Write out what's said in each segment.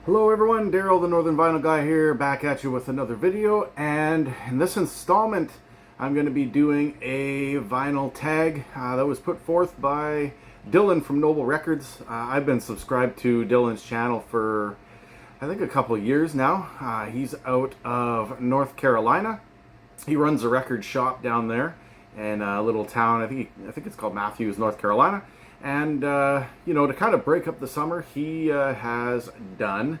Hello everyone, Daryl the Northern Vinyl Guy here, back at you with another video, and in this installment I'm going to be doing a vinyl tag that was put forth by Dylan from Noble Records. I've been subscribed to Dylan's channel for I think a couple of years now. He's out of North Carolina. He runs a record shop down there in a little town, I think it's called Matthews, North Carolina. And, you know, to kind of break up the summer, he has done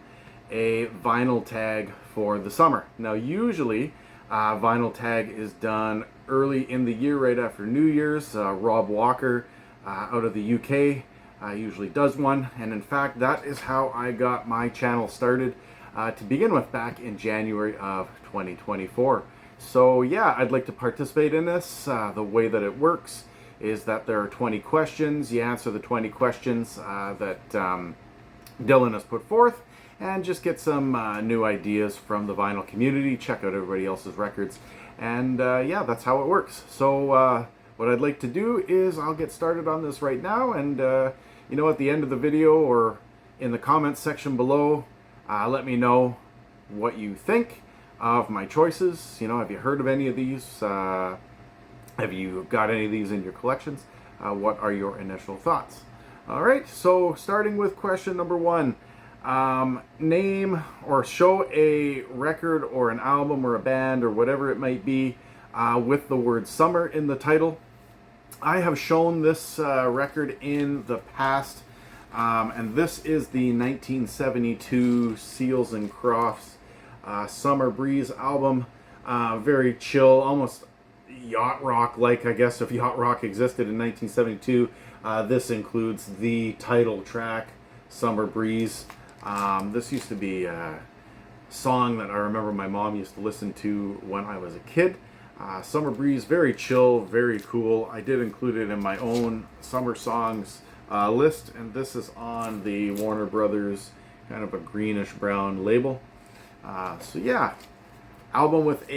a vinyl tag for the summer. Now, usually, vinyl tag is done early in the year, right after New Year's. Rob Walker out of the UK usually does one. And in fact, that is how I got my channel started to begin with back in January of 2024. So, yeah, I'd like to participate in this. The way that it works is that there are 20 questions. You answer the 20 questions that Dylan has put forth and just get some new ideas from the vinyl community. Check out everybody else's records. And yeah, that's how it works. So what I'd like to do is I'll get started on this right now. And you know, at the end of the video or in the comments section below, let me know what you think of my choices. You know, have you heard of any of these? Have you got any of these in your collections? What are your initial thoughts? All right, so starting with question number one. Name or show a record or an album or a band or whatever it might be with the word summer in the title. I have shown this record in the past, and this is the 1972 Seals and Crofts Summer Breeze album. Very chill, almost yacht rock like, I guess, if yacht rock existed in 1972. This includes the title track, Summer Breeze. This used to be a song that I remember my mom used to listen to when I was a kid. Summer Breeze, very chill, very cool. I did include it in my own summer songs list, and this is on the Warner Brothers kind of a greenish brown label. So yeah, album with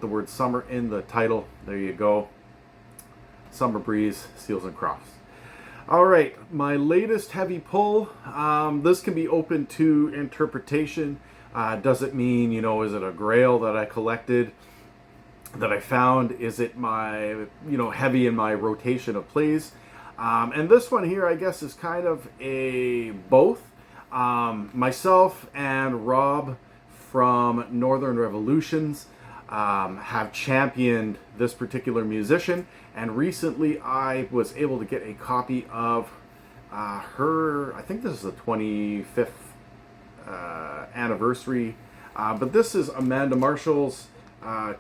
the word summer in the title. There you go. Summer Breeze, Seals and Crofts. All right, my latest heavy pull. This can be open to interpretation. Does it mean, you know, is it a grail that I collected, that I found? Is it my, you know, heavy in my rotation of plays? And this one here, I guess, is kind of a both. Myself and Rob from Northern Revolutions have championed this particular musician, and recently I was able to get a copy of her, I think this is the 25th anniversary, but this is Amanda Marshall's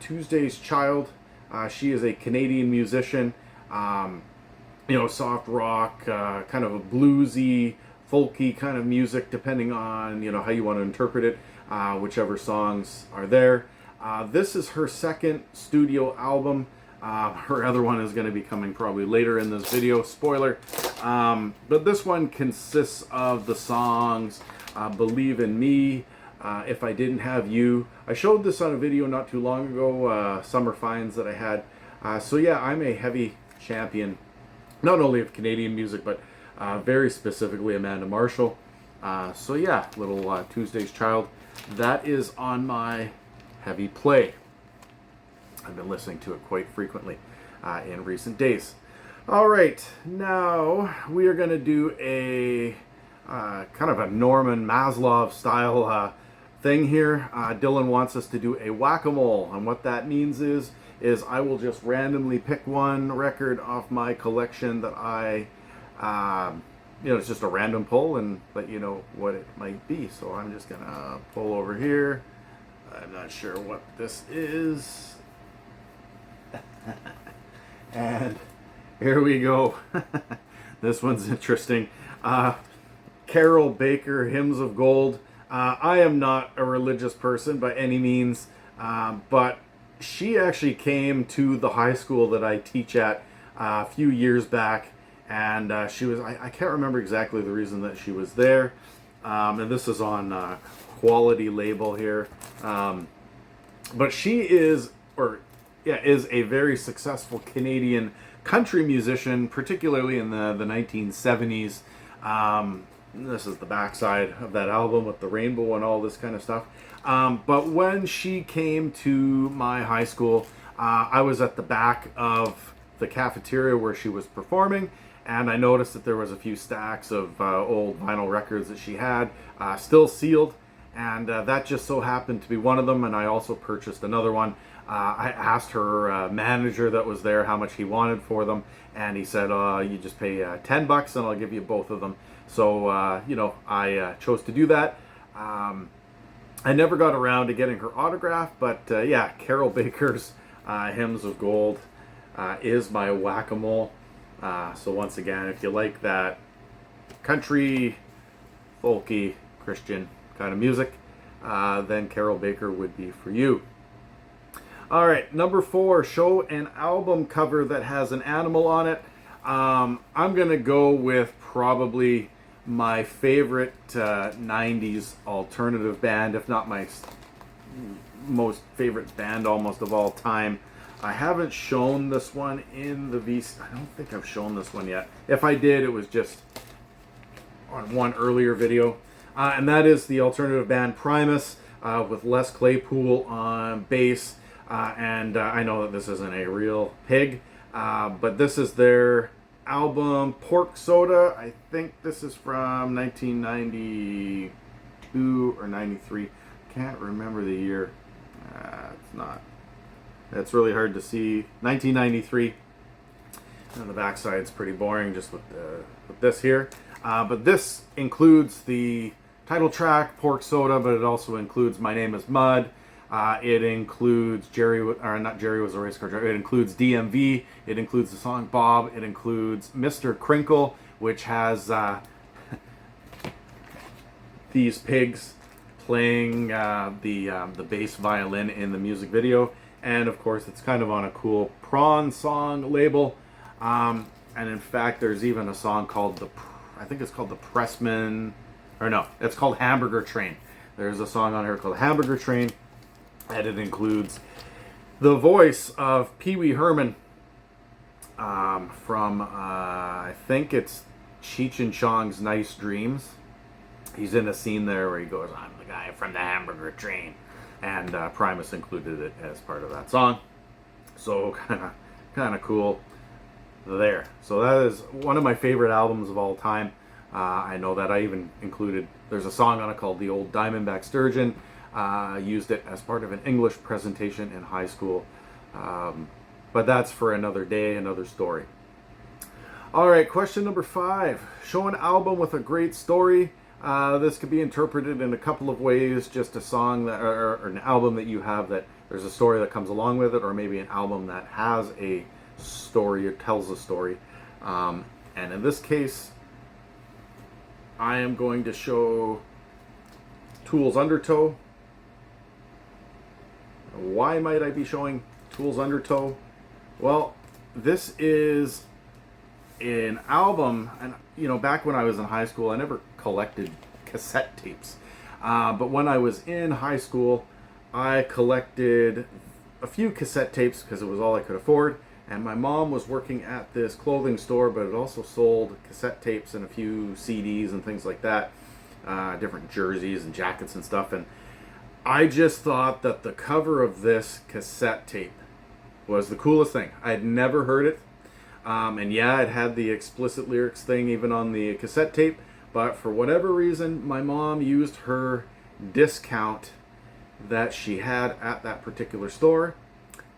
Tuesday's Child. She is a Canadian musician, you know, soft rock, kind of a bluesy, folky kind of music, depending on, you know, how you want to interpret it, whichever songs are there. This is her second studio album. Her other one is going to be coming probably later in this video, spoiler. But this one consists of the songs Believe in Me, If I Didn't Have You. I showed this on a video not too long ago, summer finds that I had. So yeah, I'm a heavy champion, not only of Canadian music, but very specifically Amanda Marshall. So yeah, little Tuesday's Child. That is on my heavy play. I've been listening to it quite frequently in recent days. All right, now we are going to do a kind of a Norman Maslov style thing here. Dylan wants us to do a whack-a-mole, and what that means is I will just randomly pick one record off my collection that I, you know, it's just a random pull and let you know what it might be. So I'm just going to pull over here. I'm not sure what this is. And here we go. This one's interesting. Carol Baker, Hymns of Gold. I am not a religious person by any means, but she actually came to the high school that I teach at a few years back, and she was, I can't remember exactly the reason that she was there, and this is on Quality label here, but she is, is a very successful Canadian country musician, particularly in the 1970s. This is the backside of that album with the rainbow and all this kind of stuff. But when she came to my high school, I was at the back of the cafeteria where she was performing, and I noticed that there was a few stacks of old vinyl records that she had, still sealed, and that just so happened to be one of them, and I also purchased another one. I asked her manager that was there how much he wanted for them, and he said, you just pay $10 and I'll give you both of them. So, I chose to do that. I never got around to getting her autograph, but yeah, Carol Baker's Hymns of Gold is my whack-a-mole. So once again, if you like that country, folky, Christian kind of music, then Carol Baker would be for you. All right, number 4, show an album cover that has an animal on it. I'm going to go with probably my favorite 90s alternative band, if not my most favorite band almost of all time. I haven't shown this one in the VC. I don't think I've shown this one yet. If I did, it was just on one earlier video. And that is the alternative band Primus with Les Claypool on bass. And I know that this isn't a real pig, but this is their album Pork Soda. I think this is from 1992 or 93. Can't remember the year. It's not. It's really hard to see. 1993. And the backside's pretty boring just with this here. But this includes the title track, Pork Soda, but it also includes My Name is Mud. It includes not Jerry Was a Race Car Driver. It includes DMV. It includes the song Bob. It includes Mr. Crinkle, which has these pigs playing the bass violin in the music video. And of course, it's kind of on a cool prawn song label. And in fact, there's even a song called I think it's called the Pressman, or no, it's called Hamburger Train. There's a song on here called Hamburger Train. And it includes the voice of Pee Wee Herman from, I think it's Cheech and Chong's Nice Dreams. He's in a scene there where he goes, I'm the guy from the Hamburger Train. And Primus included it as part of that song. So kind of cool there. So that is one of my favorite albums of all time. I know that I even included, there's a song on it called The Old Diamondback Sturgeon. Used it as part of an English presentation in high school. But that's for another day, another story. All right, question number 5. Show an album with a great story. This could be interpreted in a couple of ways. Just a song that, or an album that you have that there's a story that comes along with it, or maybe an album that has a story or tells a story. And in this case, I am going to show Tool's Undertow. Why might I be showing Tool's Undertow? Well, this is an album, and back when I was in high school, I never collected cassette tapes. But when I was in high school, I collected a few cassette tapes because it was all I could afford. And my mom was working at this clothing store, but it also sold cassette tapes and a few CDs and things like that, different jerseys and jackets and stuff. And I just thought that the cover of this cassette tape was the coolest thing. I had never heard it. And yeah, it had the explicit lyrics thing even on the cassette tape. But for whatever reason, my mom used her discount that she had at that particular store,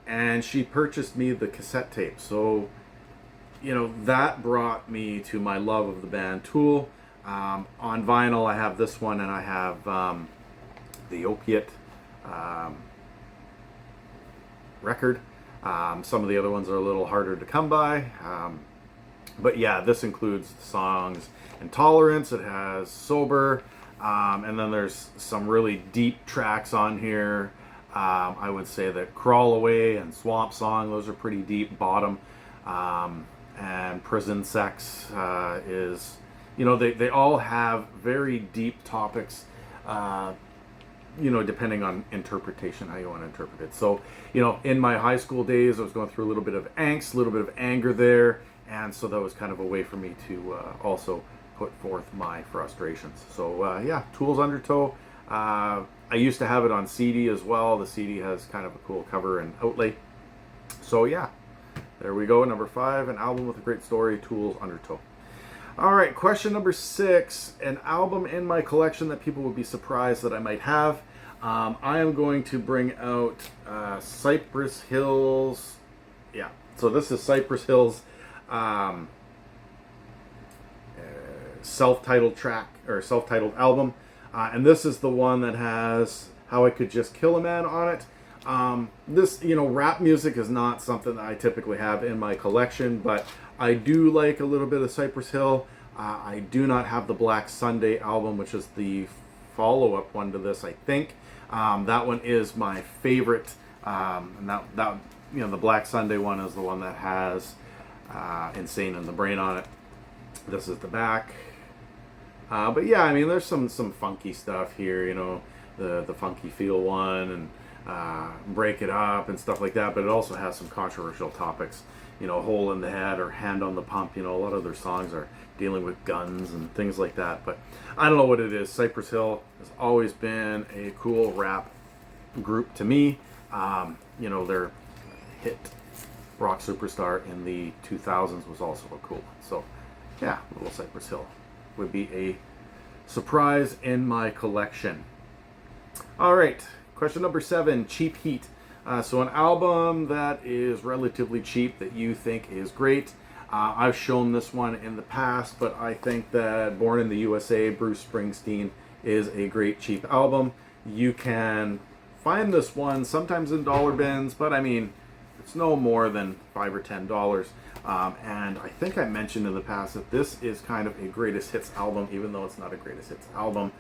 and she purchased me the cassette tape. So, that brought me to my love of the band Tool. On vinyl, I have this one, and I have the Opiate record. Some of the other ones are a little harder to come by. But yeah, this includes the songs Intolerance. It has Sober. And then there's some really deep tracks on here. I would say that Crawl Away and Swamp Song, those are pretty deep. Bottom. And Prison Sex is, they all have very deep topics. Depending on interpretation, how you want to interpret it. So, in my high school days, I was going through a little bit of angst, a little bit of anger there, and so that was kind of a way for me to also put forth my frustrations. So yeah, Tools Undertow. I used to have it on CD as well. The CD has kind of a cool cover and outlay. So yeah, there we go. Number 5, an album with a great story, Tools Undertow. All right, question number 6, an album in my collection that people would be surprised that I might have. I am going to bring out Cypress Hill's, yeah, so this is Cypress Hill's self-titled track, or self-titled album. And this is the one that has How I Could Just Kill a Man on it. This, rap music is not something that I typically have in my collection, but I do like a little bit of Cypress Hill. I do not have the Black Sunday album, which is the follow-up one to this, I think. That one is my favorite, and that the Black Sunday one is the one that has Insane in the Brain on it. This is the back. But yeah, I mean, there's some funky stuff here, the Funky Feel one, and Break It Up and stuff like that, but it also has some controversial topics, Hole in the Head or Hand on the Pump. A lot of their songs are dealing with guns and things like that, but I don't know what it is. Cypress Hill has always been a cool rap group to me. Their hit Rock Superstar in the 2000s was also a cool one. So yeah, little Cypress Hill would be a surprise in my collection. All right, question number 7, Cheap Heat. So an album that is relatively cheap that you think is great. I've shown this one in the past, but I think that Born in the USA, Bruce Springsteen, is a great cheap album. You can find this one sometimes in dollar bins, but I mean, it's no more than $5 or $10. And I think I mentioned in the past that this is kind of a greatest hits album, even though it's not a greatest hits album.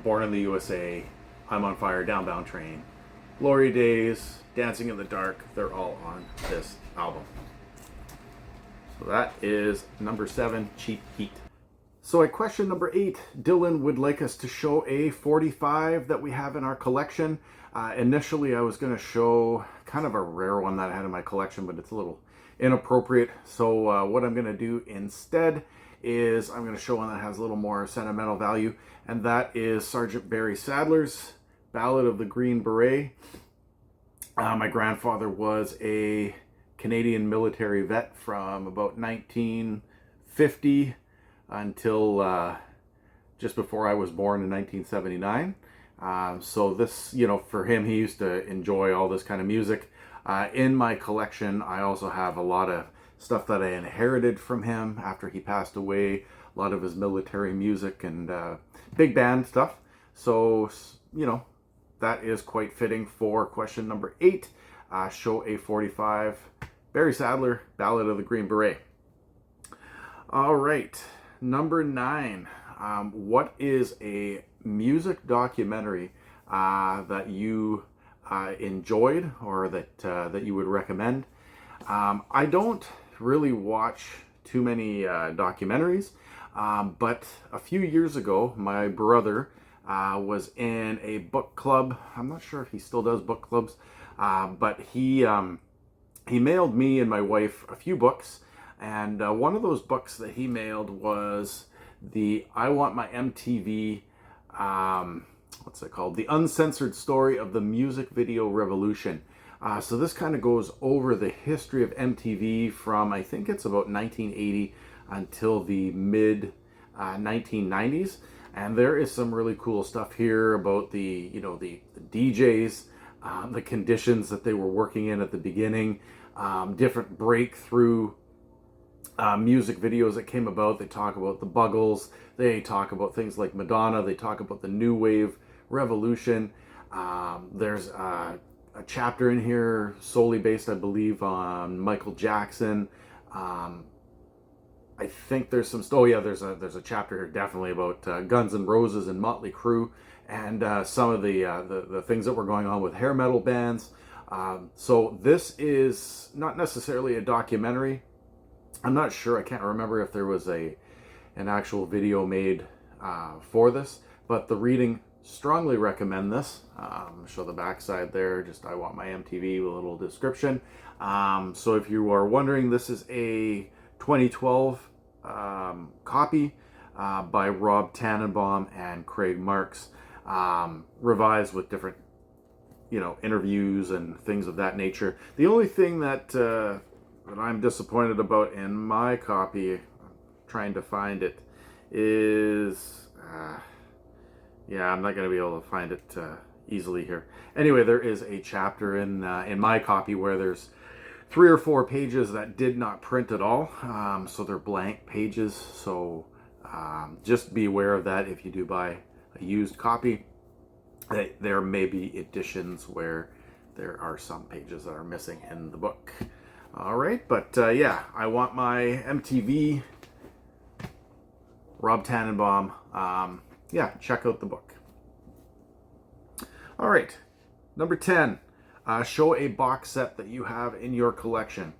Born in the USA, I'm on Fire, Downbound Train, Glory Days, Dancing in the Dark, they're all on this album. So that is number 7, Cheap Heat. So at question number 8, Dylan would like us to show a 45 that we have in our collection. Initially, I was going to show kind of a rare one that I had in my collection, but it's a little inappropriate. So what I'm going to do instead is I'm going to show one that has a little more sentimental value, and that is Sergeant Barry Sadler's Ballad of the Green Beret. My grandfather was a Canadian military vet from about 1950 until just before I was born in 1979. So this, for him, he used to enjoy all this kind of music. In my collection, I also have a lot of stuff that I inherited from him after he passed away, a lot of his military music and big band stuff. So, that is quite fitting for question number 8, show a 45, Barry Sadler, Ballad of the Green Beret. All right, number 9, what is a music documentary that you enjoyed or that you would recommend? I don't really watch too many documentaries, but a few years ago, my brother was in a book club. I'm not sure if he still does book clubs, but he mailed me and my wife a few books, and one of those books that he mailed was the I Want My MTV, what's it called? The Uncensored Story of the Music Video Revolution. So this kind of goes over the history of MTV from, I think it's about 1980 until the mid 1990s. And there is some really cool stuff here about the DJs, the conditions that they were working in at the beginning, different breakthrough music videos that came about. They talk about the Buggles, they talk about things like Madonna, they talk about the New Wave revolution. There's a chapter in here solely based, I believe, on Michael Jackson. I think there's some, there's a chapter here definitely about Guns N' Roses and Motley Crue, and some of the things that were going on with hair metal bands. So this is not necessarily a documentary. I'm not sure, I can't remember if there was an actual video made for this, but the reading, strongly recommend this. Show the backside there, just I Want My MTV with a little description. So if you are wondering, this is a 2012 copy by Rob Tannenbaum and Craig Marks, revised with different, interviews and things of that nature. The only thing that I'm disappointed about in my copy, I'm trying to find it, is yeah, I'm not going to be able to find it easily here. Anyway, there is a chapter in my copy where there's 3 or 4 pages that did not print at all, so they're blank pages. So just be aware of that if you do buy a used copy. There may be editions where there are some pages that are missing in the book. All right, but yeah, I want my MTV Rob Tannenbaum. Yeah, check out the book. All right, number 10, show a box set that you have in your collection.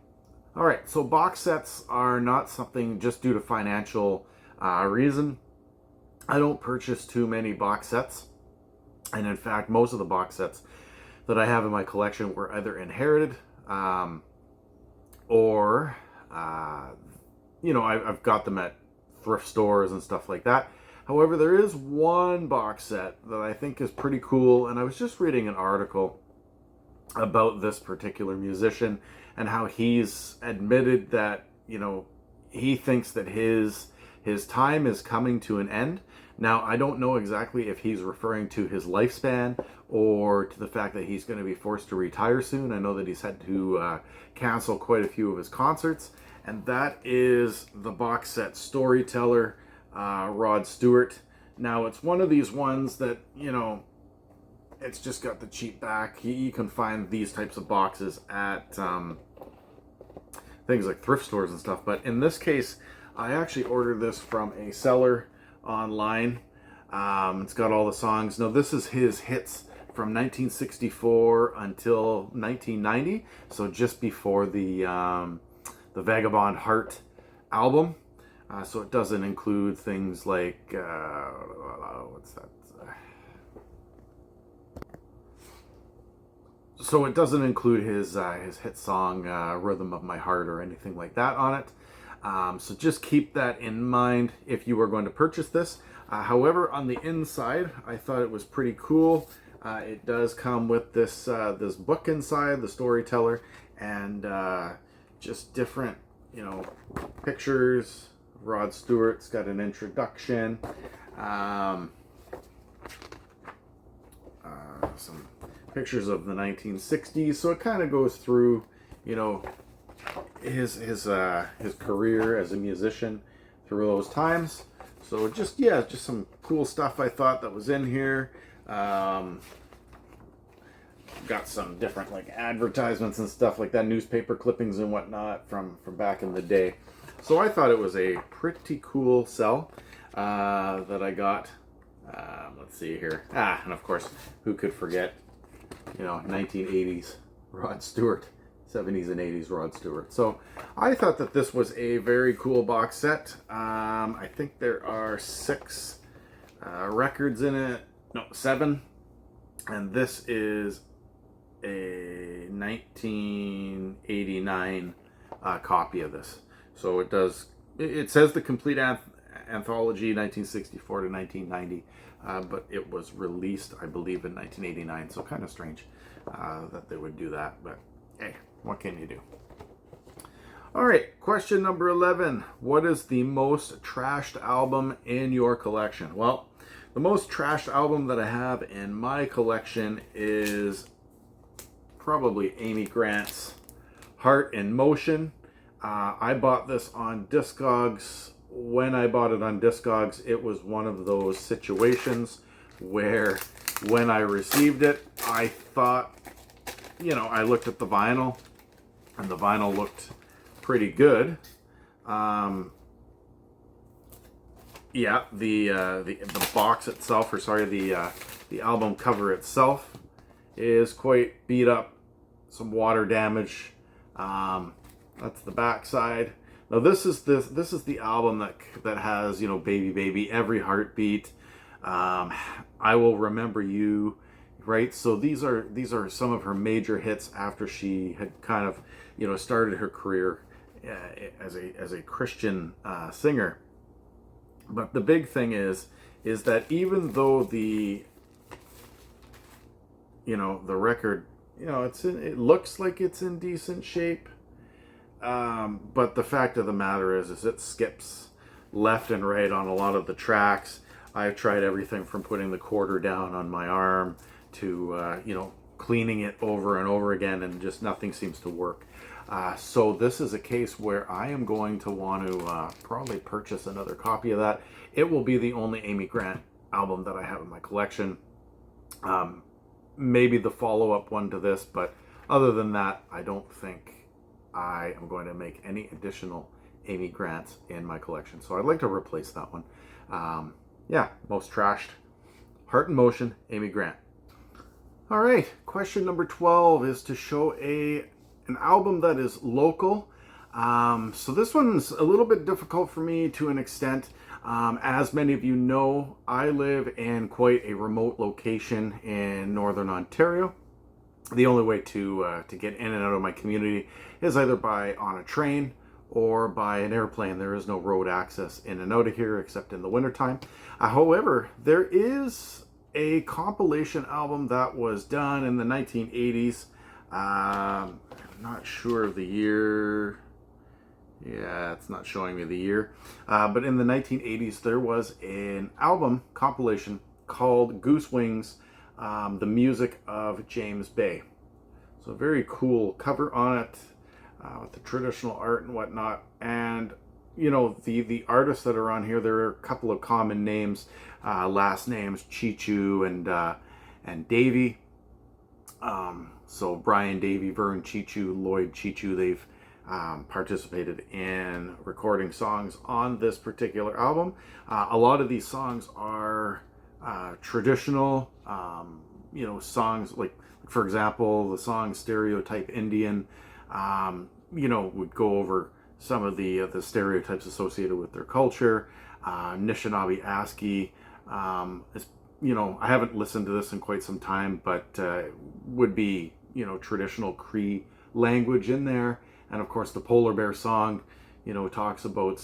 All right, so box sets are not something just due to financial reason. I don't purchase too many box sets. And in fact, most of the box sets that I have in my collection were either inherited or, I've got them at thrift stores and stuff like that. However, there is one box set that I think is pretty cool, and I was just reading an article about this particular musician and how he's admitted that, he thinks that his time is coming to an end. Now, I don't know exactly if he's referring to his lifespan or to the fact that he's going to be forced to retire soon. I know that he's had to cancel quite a few of his concerts, and that is the box set Storyteller, Rod Stewart. Now, it's one of these ones that, it's just got the cheap back. You can find these types of boxes at things like thrift stores and stuff, but in this case, I actually ordered this from a seller online. It's got all the songs. Now, this is his hits from 1964 until 1990, so just before the Vagabond Heart album. So it doesn't include things like what's that? So it doesn't include his hit song "Rhythm of My Heart" or anything like that on it. So just keep that in mind if you are going to purchase this. However, on the inside, I thought it was pretty cool. It does come with this this book inside, the Storyteller, and just different, pictures. Rod Stewart's got an introduction, some pictures of the 1960s. So it kind of goes through, his career as a musician through those times. So just some cool stuff I thought that was in here. Got some different like advertisements and stuff like that, newspaper clippings and whatnot from back in the day. So I thought it was a pretty cool sell that I got. Let's see here. And of course, who could forget, 1980s Rod Stewart, 70s and 80s Rod Stewart. So I thought that this was a very cool box set. I think there are 6 records in it. No, 7. And this is a 1989 copy of this. So it says the complete anthology 1964 to 1990, but it was released, I believe, in 1989. So kind of strange that they would do that, but hey, what can you do? All right, question number 11. What is the most trashed album in your collection? Well, the most trashed album that I have in my collection is probably Amy Grant's Heart in Motion. I bought this on Discogs. When I bought it on Discogs, it was one of those situations where when I received it, I thought, I looked at the vinyl, and the vinyl looked pretty good. Yeah, the box itself, or sorry, the album cover itself is quite beat up. Some water damage. That's the back side. Now this is the album that has, Baby Baby, Every Heartbeat, I Will Remember You, right? So these are some of her major hits after she had kind of, started her career as a Christian singer. But the big thing is that even though the the record, it looks like it's in decent shape, but the fact of the matter is it skips left and right on a lot of the tracks. I've tried everything from putting the quarter down on my arm to cleaning it over and over again, and just nothing seems to work. So this is a case where I am going to want to probably purchase another copy of that. It will be the only Amy Grant album that I have in my collection. Maybe the follow-up one to this, but other than that, I don't think I am going to make any additional Amy Grants in my collection. So I'd like to replace that one. Yeah, most trashed. Heart in Motion, Amy Grant. All right, question number 12 is to show an album that is local. So this one's a little bit difficult for me to an extent. As many of you know, I live in quite a remote location in Northern Ontario. The only way to get in and out of my community is either on a train or by an airplane. There is no road access in and out of here except in the wintertime. However, there is a compilation album that was done in the 1980s. I'm not sure of the year. Yeah, it's not showing me the year. But in the 1980s, there was an album compilation called Goose Wings, The Music of James Bay. So a very cool cover on it, with the traditional art and whatnot. And, the artists that are on here, there are a couple of common names, last names, Chichu and Davey. So Brian Davey, Vern Chichu, Lloyd Chichu, they've participated in recording songs on this particular album. A lot of these songs are traditional, songs like, for example, the song Stereotype Indian, would go over some of the stereotypes associated with their culture. Anishinaabe ASCII, I haven't listened to this in quite some time, but would be, traditional Cree language in there. And of course, the Polar Bear song, talks about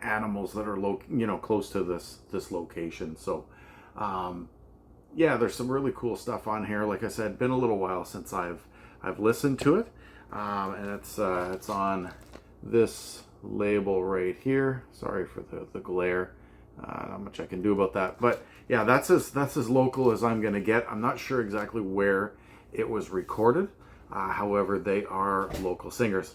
animals that are close to this location. So, yeah, there's some really cool stuff on here. Like I said, been a little while since I've listened to it, and it's on this label right here. Sorry for the glare. Not much I can do about that. But yeah, that's as local as I'm gonna get. I'm not sure exactly where it was recorded. However, they are local singers.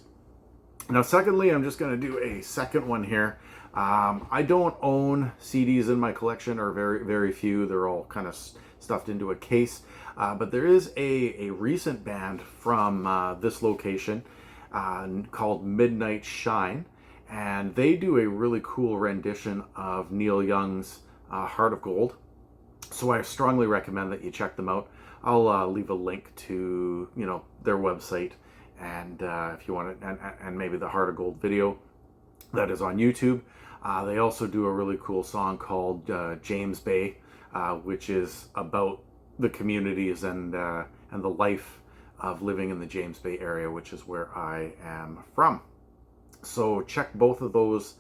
Now, secondly, I'm just going to do a second one here. I don't own CDs in my collection, or very, very few. They're all kind of stuffed into a case. But there is a recent band from this location called Midnight Shine. And they do a really cool rendition of Neil Young's Heart of Gold. So I strongly recommend that you check them out. I'll leave a link to their website, and if you want it, and maybe the Heart of Gold video that is on YouTube. They also do a really cool song called James Bay, which is about the communities and the life of living in the James Bay area, which is where I am from. So check both of those.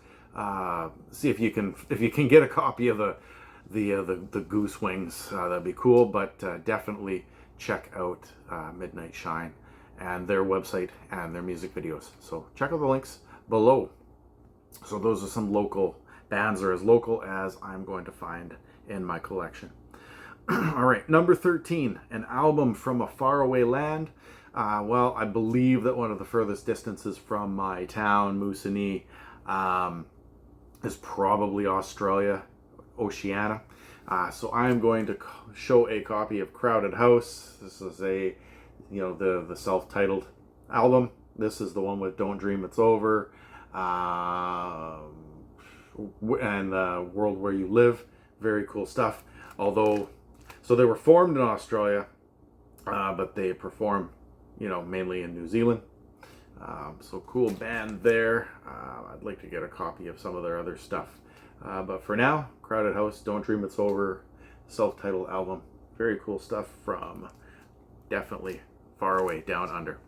See if you can get a copy of the Goose Wings. That'd be cool. But definitely check out Midnight Shine and their website and their music videos. So check out the links below. So those are some local bands, or as local as I'm going to find in my collection. All right, number 13, an album from a faraway land. Well, I believe that one of the furthest distances from my town, Moosonee, is probably Australia, Oceania. So I'm going to show a copy of Crowded House. This is the self-titled album. This is the one with Don't Dream It's Over, and World Where You Live. Very cool stuff. So they were formed in Australia, but they perform, mainly in New Zealand. So cool band there. I'd like to get a copy of some of their other stuff. But for now, Crowded House, Don't Dream It's Over, self-titled album. Very cool stuff from definitely far away down under.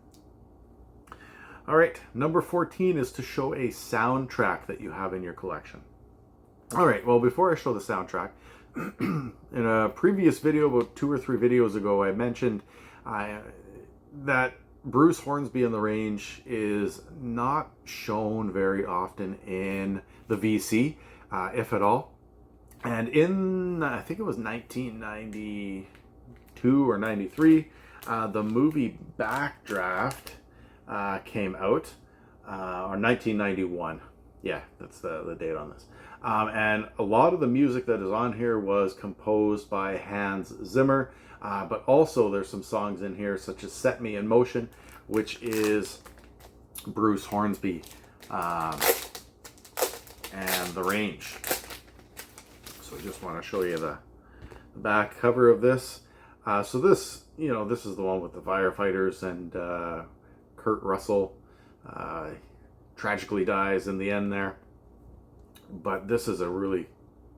All right, number 14 is to show a soundtrack that you have in your collection. All right, well, before I show the soundtrack, in a previous video, about 2 or 3 videos ago, I mentioned that Bruce Hornsby and the Range is not shown very often in the VC, if at all. And in, I think it was 1992 or 93, the movie Backdraft came out, or 1991. Yeah, that's the date on this. And a lot of the music that is on here was composed by Hans Zimmer, but also there's some songs in here such as Set Me in Motion, which is Bruce Hornsby and the Range. So I just want to show you the back cover of this. So this, this is the one with the firefighters, and Kurt Russell tragically dies in the end there. But this is a really,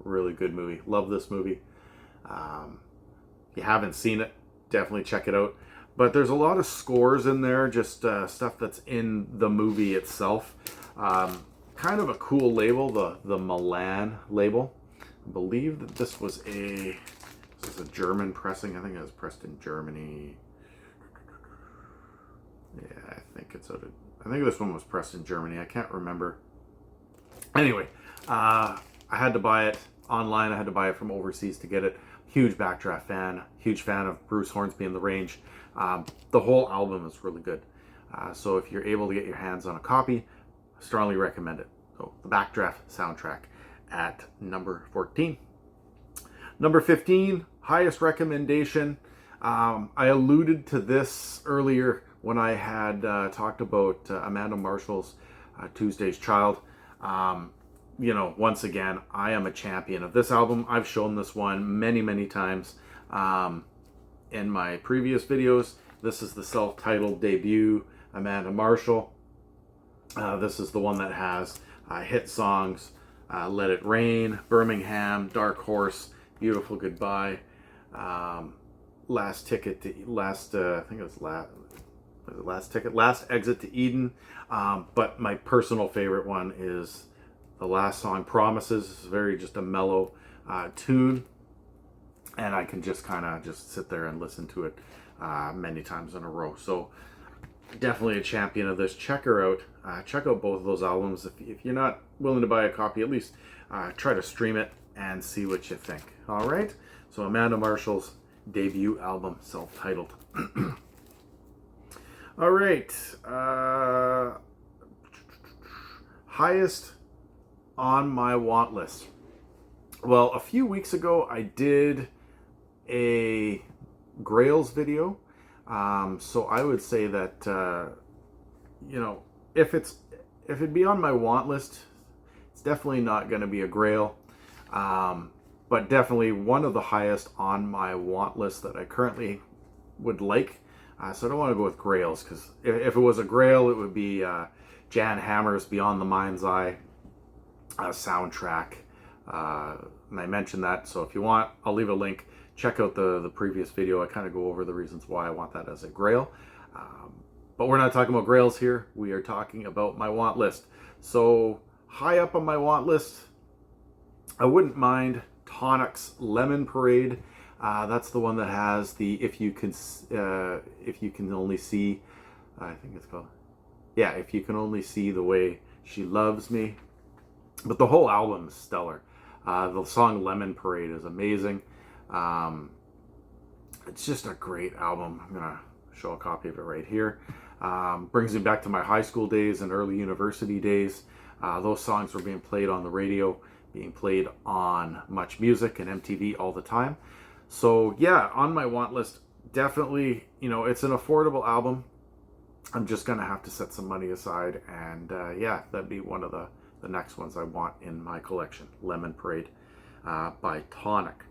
really good movie. Love this movie. If you haven't seen it, definitely check it out. But there's a lot of scores in there, just stuff that's in the movie itself. Kind of a cool label, the Milan label. I believe that this was a German pressing. I think it was pressed in Germany. Yeah, I think this one was pressed in Germany. I can't remember. Anyway, I had to buy it online. I had to buy it from overseas to get it. Huge Backdraft fan. Huge fan of Bruce Hornsby and the Range. The whole album is really good. So if you're able to get your hands on a copy, I strongly recommend it. So the Backdraft soundtrack at number 14. Number 15, highest recommendation. I alluded to this earlier when I had talked about Amanda Marshall's Tuesday's Child. Once again, I am a champion of this album. I've shown this one many, many times in my previous videos. This is the self-titled debut, Amanda Marshall. This is the one that has hit songs, Let It Rain, Birmingham, Dark Horse, Beautiful Goodbye, Last Exit to Eden. But my personal favorite one is the last song, Promises. It's very just a mellow tune, and I can just kind of just sit there and listen to it many times in a row. So definitely a champion of this. Check her out. Check out both of those albums. If you're not willing to buy a copy, at least try to stream it and see what you think. All right. So Amanda Marshall's debut album, self-titled. All right. Highest on my want list. Well, a few weeks ago, I did a Grails video. So I would say that, if it'd be on my want list, it's definitely not going to be a Grail. But definitely one of the highest on my want list that I currently would like. So I don't want to go with Grails, because if it was a Grail, it would be Jan Hammer's Beyond the Mind's Eye soundtrack. And I mentioned that, so if you want, I'll leave a link. Check out the previous video. I kind of go over the reasons why I want that as a Grail. But we're not talking about Grails here. We are talking about my want list. So high up on my want list, I wouldn't mind Tonic's Lemon Parade. That's the one that has the If You Can Only See, I think it's called. Yeah, If You Can Only See the Way She Loves Me. But the whole album is stellar. The song Lemon Parade is amazing. It's just a great album. I'm going to show a copy of it right here. Brings me back to my high school days and early university days. Those songs were being played on the radio, being played on Much Music and MTV all the time. So yeah, on my want list, definitely, it's an affordable album. I'm just going to have to set some money aside, and yeah, that'd be one of the next ones I want in my collection. Lemon Parade by Tonic.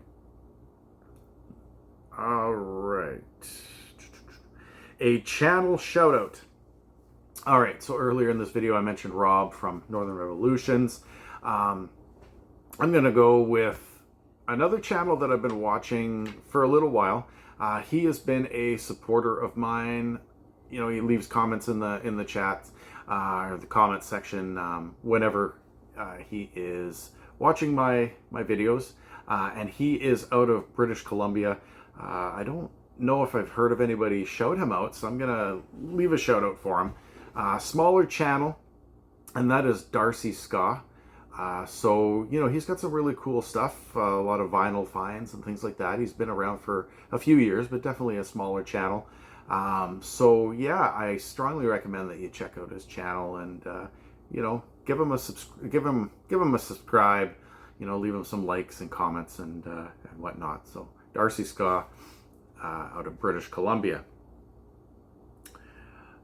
All right. A channel shout out. All right, so earlier in this video I mentioned Rob from Northern Revolutions. I'm going to go with another channel that I've been watching for a little while. He has been a supporter of mine. He leaves comments in the chats. or the comment section whenever he is watching my videos. And he is out of British Columbia. I don't know if I've heard of anybody shout him out, so I'm gonna leave a shout out for him. Smaller channel, and that is Darcy Ska. So, you know, he's got some really cool stuff, a lot of vinyl finds and things like that. He's been around for a few years, but definitely a smaller channel. So yeah, I strongly recommend that you check out his channel and, you know, give him a subscribe, you know, leave him some likes and comments and whatnot. So Darcy Ska, out of British Columbia.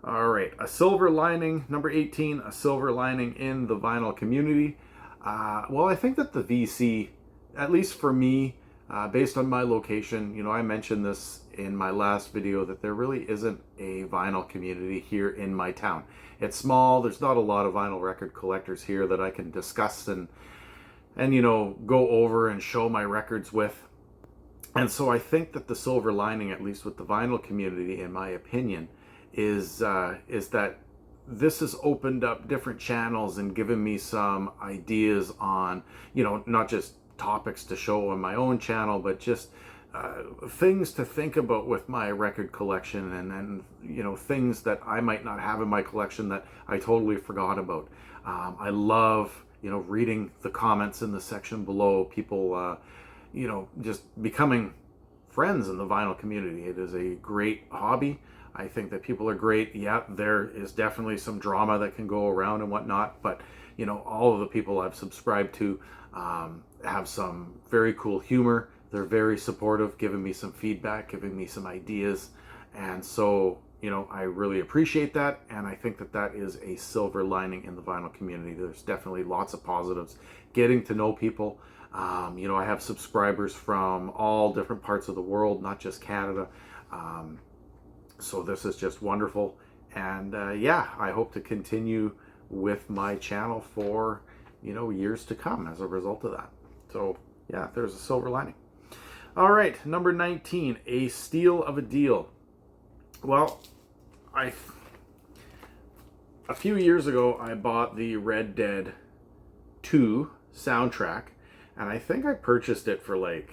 All right, a silver lining, number 18, a silver lining in the vinyl community. Well, I think that the VC, at least for me, based on my location, you know, I mentioned this in my last video that there really isn't a vinyl community here in my town. It's small. There's not a lot of vinyl record collectors here that I can discuss and you know, go over and show my records with. And so I think that the silver lining, at least with the vinyl community, in my opinion, is that this has opened up different channels and given me some ideas on, you know, not just topics to show on my own channel, but just things to think about with my record collection, and you know, things that I might not have in my collection that I totally forgot about. I love, you know, reading the comments in the section below, people you know, just becoming friends in the vinyl community. It is a great hobby. I think that people are great. Yeah, there is definitely some drama that can go around and whatnot, but you know, all of the people I've subscribed to have some very cool humor. They're very supportive, giving me some feedback, giving me some ideas, and so, you know, I really appreciate that, and I think that that is a silver lining in the vinyl community. There's definitely lots of positives. Getting to know people. You know, I have subscribers from all different parts of the world, not just Canada. So this is just wonderful. And yeah, I hope to continue with my channel for, you know, years to come as a result of that. So yeah, there's a silver lining. All right, number 19, a steal of a deal. Well, a few years ago, I bought the Red Dead 2 soundtrack, and I think I purchased it for like,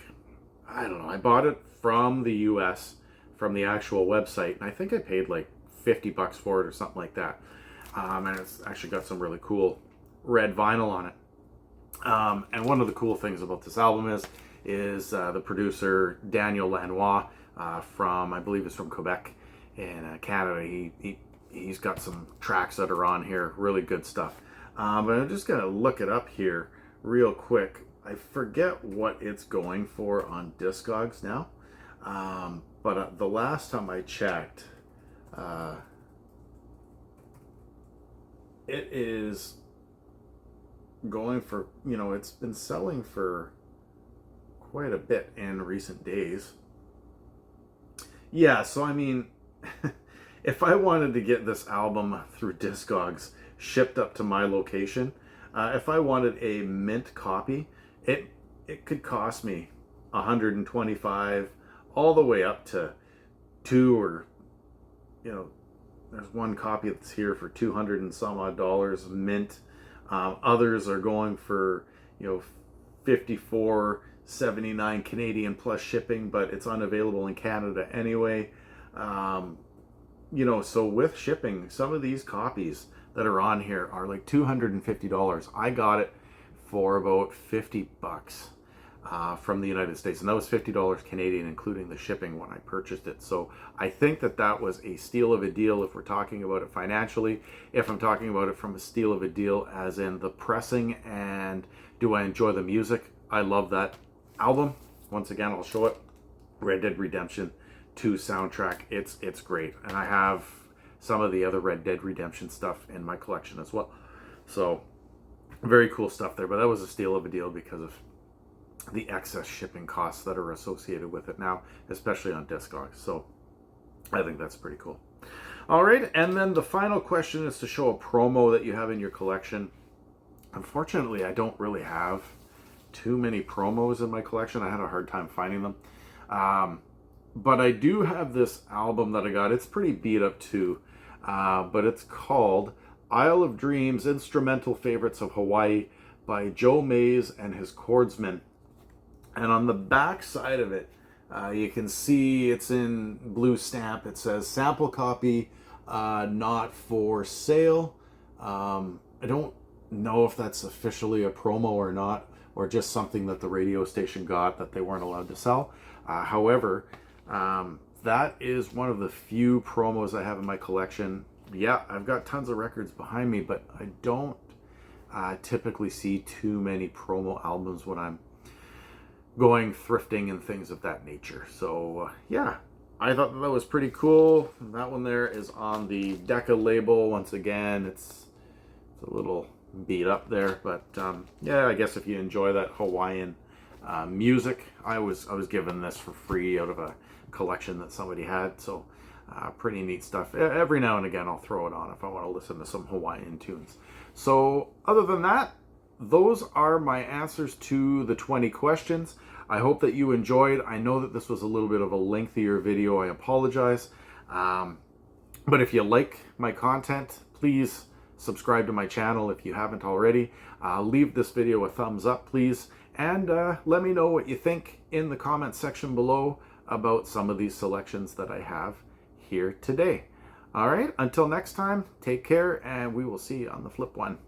I don't know, I bought it from the US, from the actual website, and I think I paid like $50 for it or something like that. And it's actually got some really cool red vinyl on it. And one of the cool things about this album is the producer Daniel Lanois, from, I believe it's from Quebec in Canada. He's got some tracks that are on here, really good stuff. But I'm just gonna look it up here real quick. I forget what it's going for on Discogs now, but the last time I checked, it is going for, you know, it's been selling for quite a bit in recent days. Yeah, so I mean, if I wanted to get this album through Discogs shipped up to my location, if I wanted a mint copy, it could cost me $125 all the way up to $200, or, you know, there's one copy that's here for $200 and some odd mint. Others are going for, you know, $54.79 Canadian plus shipping, but it's unavailable in Canada anyway. You know, so with shipping, some of these copies that are on here are like $250. I got it for about $50 from the United States, and that was $50 Canadian, including the shipping when I purchased it. So I think that that was a steal of a deal if we're talking about it financially. If I'm talking about it from a steal of a deal as in the pressing and do I enjoy the music, I love that album. Once again, I'll show it. Red Dead Redemption 2 soundtrack. It's great, and I have some of the other Red Dead Redemption stuff in my collection as well. So very cool stuff there, but that was a steal of a deal because of the excess shipping costs that are associated with it now, especially on Discogs. So I think that's pretty cool. All right, and then the final question is to show a promo that you have in your collection. Unfortunately, I don't really have too many promos in my collection. I had a hard time finding them. But I do have this album that I got. It's pretty beat up too, but it's called Isle of Dreams Instrumental Favorites of Hawaii by Joe Mays and his Chordsmen. And on the back side of it, you can see it's in blue stamp. It says sample copy, not for sale. I don't know if that's officially a promo or not, or just something that the radio station got that they weren't allowed to sell. However, that is one of the few promos I have in my collection. Yeah, I've got tons of records behind me, but I don't typically see too many promo albums when I'm going thrifting and things of that nature. So yeah, I thought that was pretty cool. That one there is on the Decca label. Once again, it's a little beat up there, but yeah, I guess if you enjoy that Hawaiian music, I was given this for free out of a collection that somebody had. So pretty neat stuff. Every now and again I'll throw it on if I want to listen to some Hawaiian tunes. So other than that, those are my answers to the 20 questions. I hope that you enjoyed. I know that this was a little bit of a lengthier video. I apologize. But if you like my content, please subscribe to my channel if you haven't already. Leave this video a thumbs up, please. And let me know what you think in the comment section below about some of these selections that I have here today. All right, until next time, take care, and we will see you on the flip one.